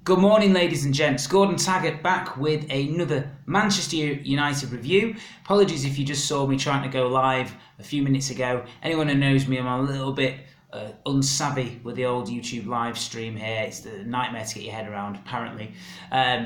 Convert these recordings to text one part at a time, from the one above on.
Good morning, ladies and gents. Gordon Taggart back with another Manchester United review. Apologies if you just saw me trying to go live a few minutes ago. Anyone who knows me, I'm a little bit unsavvy with the old YouTube live stream here. It's the nightmare to get your head around, apparently.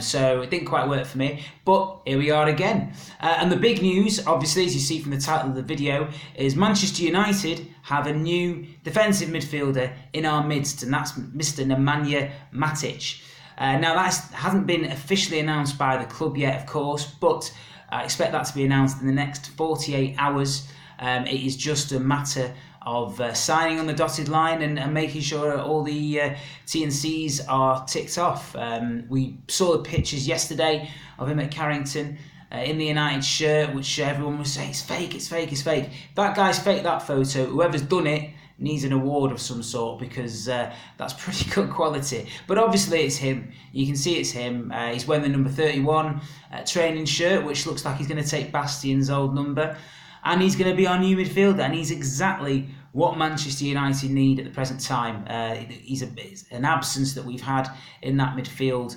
So it didn't quite work for me, but here we are again. And the big news, obviously, as you see from the title of the video, is Manchester United have a new defensive midfielder in our midst, and that's Mr. Nemanja Matic. Now that hasn't been officially announced by the club yet, of course, but I expect that to be announced in the next 48 hours. It is just a matter of signing on the dotted line and making sure all the T&Cs are ticked off. We saw the pictures yesterday of him at Carrington in the United shirt, which everyone was saying, it's fake, it's fake, it's fake. If that guy's faked that photo, whoever's done it needs an award of some sort, because that's pretty good quality. But obviously it's him. You can see it's him. He's wearing the number 31 training shirt, which looks like he's going to take Bastion's old number. And he's going to be our new midfielder, and he's exactly what Manchester United need at the present time. He's an absence that we've had in that midfield.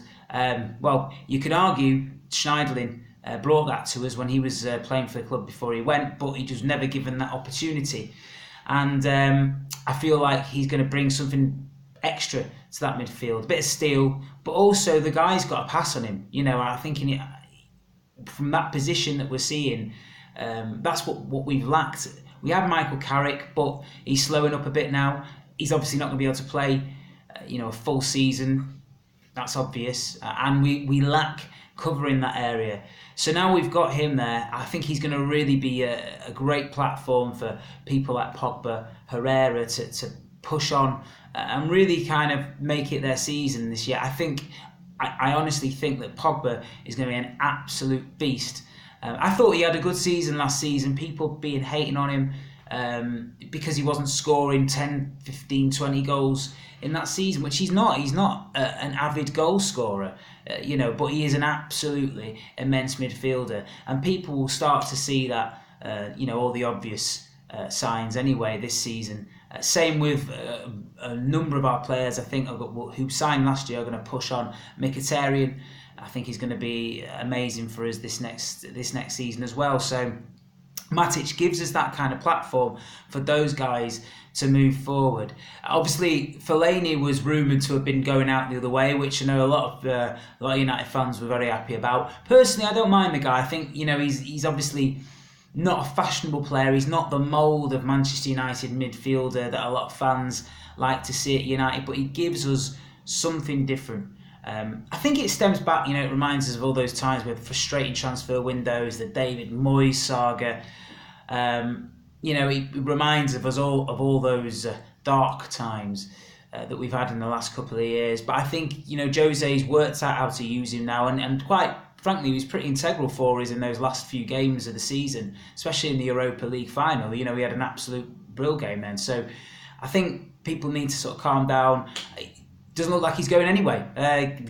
Well, you could argue Schneiderlin brought that to us when he was playing for the club before he went, but he was never given that opportunity. And I feel like he's going to bring something extra to that midfield, a bit of steel, but also the guy's got a pass on him. You know, I think from that position that we're seeing, that's what we've lacked. We had Michael Carrick, but he's slowing up a bit now. He's obviously not going to be able to play, a full season. That's obvious, and we lack cover in that area. So now we've got him there. I think he's going to really be a great platform for people like Pogba, Herrera to push on and really kind of make it their season this year. I honestly think that Pogba is going to be an absolute beast. I thought he had a good season last season. People being hating on him because he wasn't scoring 10, 15, 20 goals in that season, which he's not. He's not an avid goal scorer, but he is an absolutely immense midfielder. And people will start to see that, all the obvious signs anyway this season. Same with a number of our players, I think, who signed last year are going to push on. Mkhitaryan, I think he's going to be amazing for us this next season as well. So Matic gives us that kind of platform for those guys to move forward. Obviously, Fellaini was rumoured to have been going out the other way, which I know a lot of United fans were very happy about. Personally, I don't mind the guy. I think he's obviously not a fashionable player. He's not the mould of Manchester United midfielder that a lot of fans like to see at United, but he gives us something different. I think it stems back, it reminds us of all those times with frustrating transfer windows, the David Moyes saga. It reminds us of all those dark times that we've had in the last couple of years. But I think, Jose's worked out how to use him now, and quite frankly, he was pretty integral for us in those last few games of the season, especially in the Europa League final. We had an absolute brill game then. So I think people need to sort of calm down. Doesn't look like he's going anyway.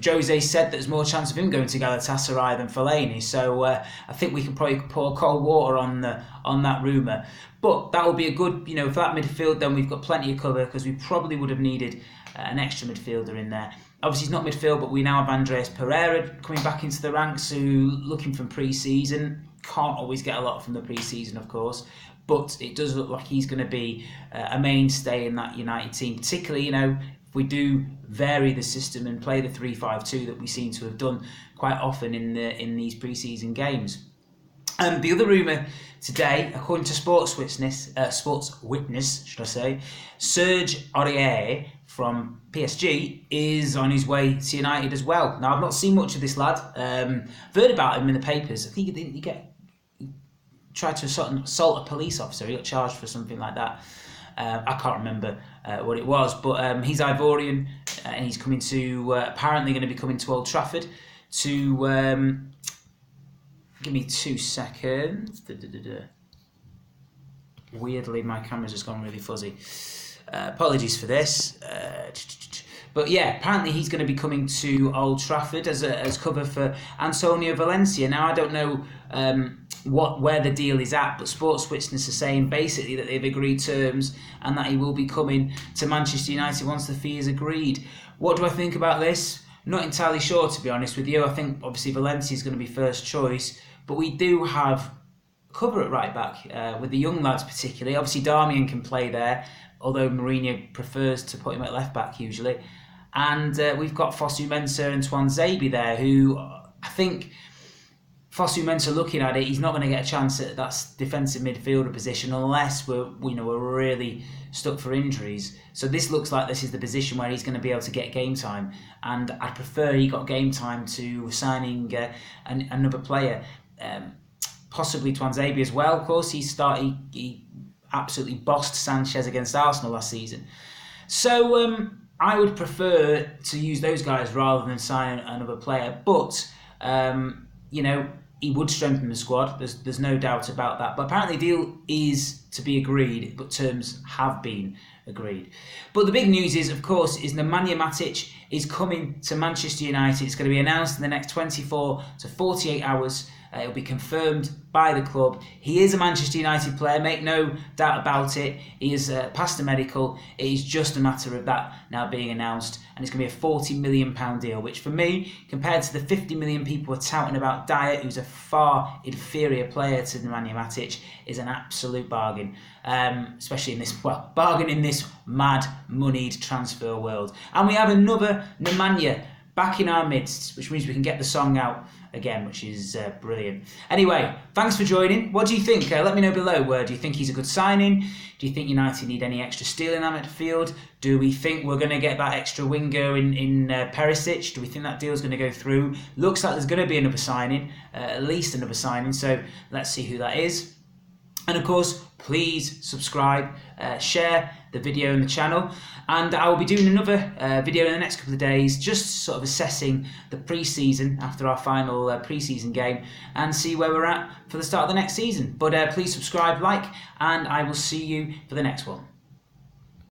Jose said that there's more chance of him going to Galatasaray than Fellaini, so I think we can probably pour cold water on that rumour. But that will be a good, for that midfield. Then we've got plenty of cover, because we probably would have needed an extra midfielder in there. Obviously, he's not midfield, but we now have Andreas Pereira coming back into the ranks, who, looking from pre-season, can't always get a lot from the pre-season, of course. But it does look like he's going to be a mainstay in that United team, particularly, if we do vary the system and play the 3-5-2 that we seem to have done quite often in these pre-season games. The other rumour today, according to Sports Witness, Serge Aurier from PSG is on his way to United as well. Now, I've not seen much of this lad. I've heard about him in the papers. I think he tried to assault a police officer. He got charged for something like that. I can't remember what it was, but he's Ivorian, and he's coming to apparently going to be coming to Old Trafford to give me 2 seconds. Weirdly, my camera's just gone really fuzzy. Apologies for this. But yeah, apparently he's going to be coming to Old Trafford as cover for Antonio Valencia. Now, I don't know where the deal is at, but Sports Witness are saying basically that they've agreed terms and that he will be coming to Manchester United once the fee is agreed. What do I think about this? Not entirely sure, to be honest with you. I think obviously Valencia is going to be first choice, but we do have cover at right back with the young lads particularly. Obviously Darmian can play there, although Mourinho prefers to put him at left back usually. And we've got Fosu Mensah and Tuanzebe there, who I think Fosu Mensah, looking at it, he's not going to get a chance at that defensive midfielder position unless we're really stuck for injuries. So this looks like this is the position where he's going to be able to get game time, and I prefer he got game time to signing another player, possibly Tuanzebe as well. Of course, he absolutely bossed Sanchez against Arsenal last season. So I would prefer to use those guys rather than sign another player, but he would strengthen the squad. There's no doubt about that. But apparently the deal is to be agreed, but terms have been agreed. But the big news is, of course, Nemanja Matic is coming to Manchester United. It's going to be announced in the next 24 to 48 hours. It'll be confirmed by the club. He is a Manchester United player, make no doubt about it. He is past the medical. It is just a matter of that now being announced. And it's going to be a £40 million deal, which for me, compared to the 50 million people are touting about Dyer, who's a far inferior player to Nemanja Matic, is an absolute bargain. Especially in this, bargain in this mad, moneyed transfer world. And we have another Nemanja back in our midst, which means we can get the song out again, which is brilliant. Anyway, thanks for joining. What do you think? Let me know below. Do you think he's a good signing? Do you think United need any extra steel in that midfield? Do we think we're going to get that extra winger in Perisic? Do we think that deal's going to go through? Looks like there's going to be another signing, at least another signing, so let's see who that is. And of course, please subscribe, share the video in the channel, and I will be doing another video in the next couple of days, just sort of assessing the pre-season after our final pre-season game and see where we're at for the start of the next season. But please subscribe, like, and I will see you for the next one.